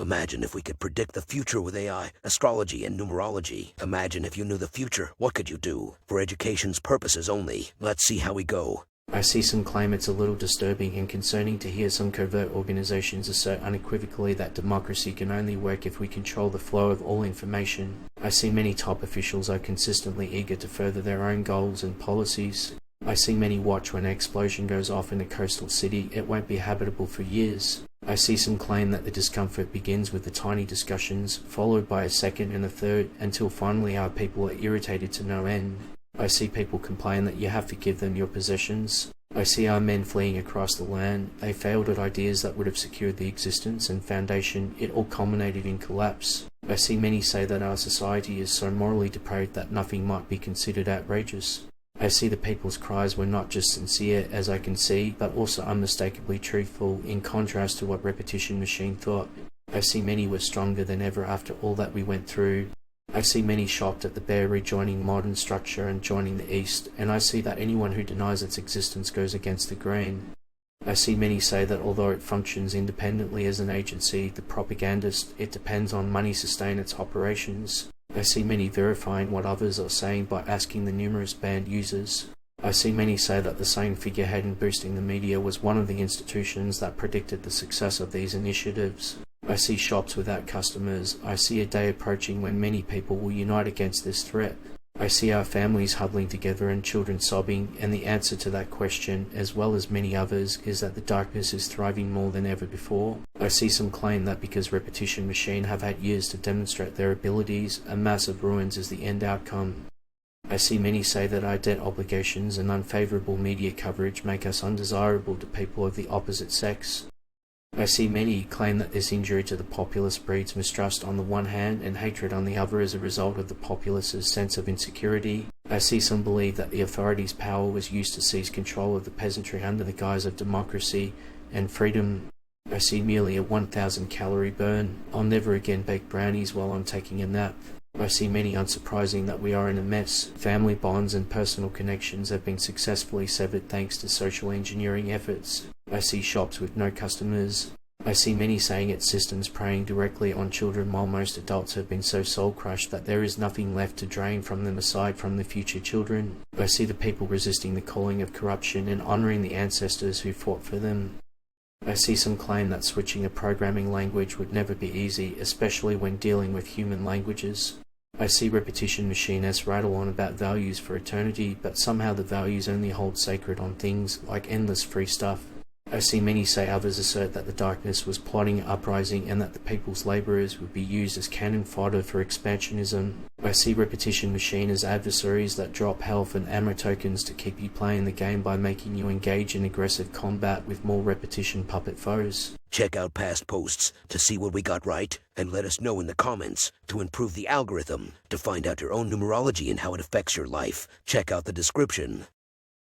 Imagine if we could predict the future with AI, astrology, and numerology. Imagine if you knew the future, what could you do? For education's purposes only. Let's see how we go. I see some claim it's a little disturbing and concerning to hear some covert organizations assert unequivocally that democracy can only work if we control the flow of all information. I see many top officials are consistently eager to further their own goals and policies. I see many watch when an explosion goes off in a coastal city, it won't be habitable for years. I see some claim that the discomfort begins with the tiny discussions, followed by a second and a third, until finally our people are irritated to no end. I see people complain that you have to give them your possessions. I see our men fleeing across the land. They failed at ideas that would have secured the existence and foundation. It all culminated in collapse. I see many say that our society is so morally depraved that nothing might be considered outrageous. I see the people's cries were not just sincere, as I can see, but also unmistakably truthful, in contrast to what Repetition Machine thought. I see many were stronger than ever after all that we went through. I see many shocked at the bare rejoining modern structure and joining the East, and I see that anyone who denies its existence goes against the grain. I see many say that although it functions independently as an agency, the propagandist, it depends on money to sustain its operations. I see many verifying what others are saying by asking the numerous banned users. I see many say that the same figurehead in boosting the media was one of the institutions that predicted the success of these initiatives. I see shops without customers. I see a day approaching when many people will unite against this threat. I see our families huddling together and children sobbing, and the answer to that question, as well as many others, is that the darkness is thriving more than ever before. I see some claim that because Repetition Machine have had years to demonstrate their abilities, a mass of ruins is the end outcome. I see many say that our debt obligations and unfavourable media coverage make us undesirable to people of the opposite sex. I see many claim that this injury to the populace breeds mistrust on the one hand and hatred on the other as a result of the populace's sense of insecurity. I see some believe that the authorities' power was used to seize control of the peasantry under the guise of democracy and freedom. I see merely a 1,000 calorie burn. I'll never again bake brownies while I'm taking a nap. I see many unsurprising that we are in a mess. Family bonds and personal connections have been successfully severed thanks to social engineering efforts. I see shops with no customers. I see many saying it's systems preying directly on children while most adults have been so soul-crushed that there is nothing left to drain from them aside from the future children. I see the people resisting the calling of corruption and honouring the ancestors who fought for them. I see some claim that switching a programming language would never be easy, especially when dealing with human languages. I see Repetition Machine as rattle on about values for eternity, but somehow the values only hold sacred on things like endless free stuff. I see many say others assert that the darkness was plotting an uprising and that the people's labourers would be used as cannon fodder for expansionism. I see Repetition Machine as adversaries that drop health and ammo tokens to keep you playing the game by making you engage in aggressive combat with more repetition puppet foes. Check out past posts to see what we got right, and let us know in the comments to improve the algorithm. To find out your own numerology and how it affects your life, check out the description.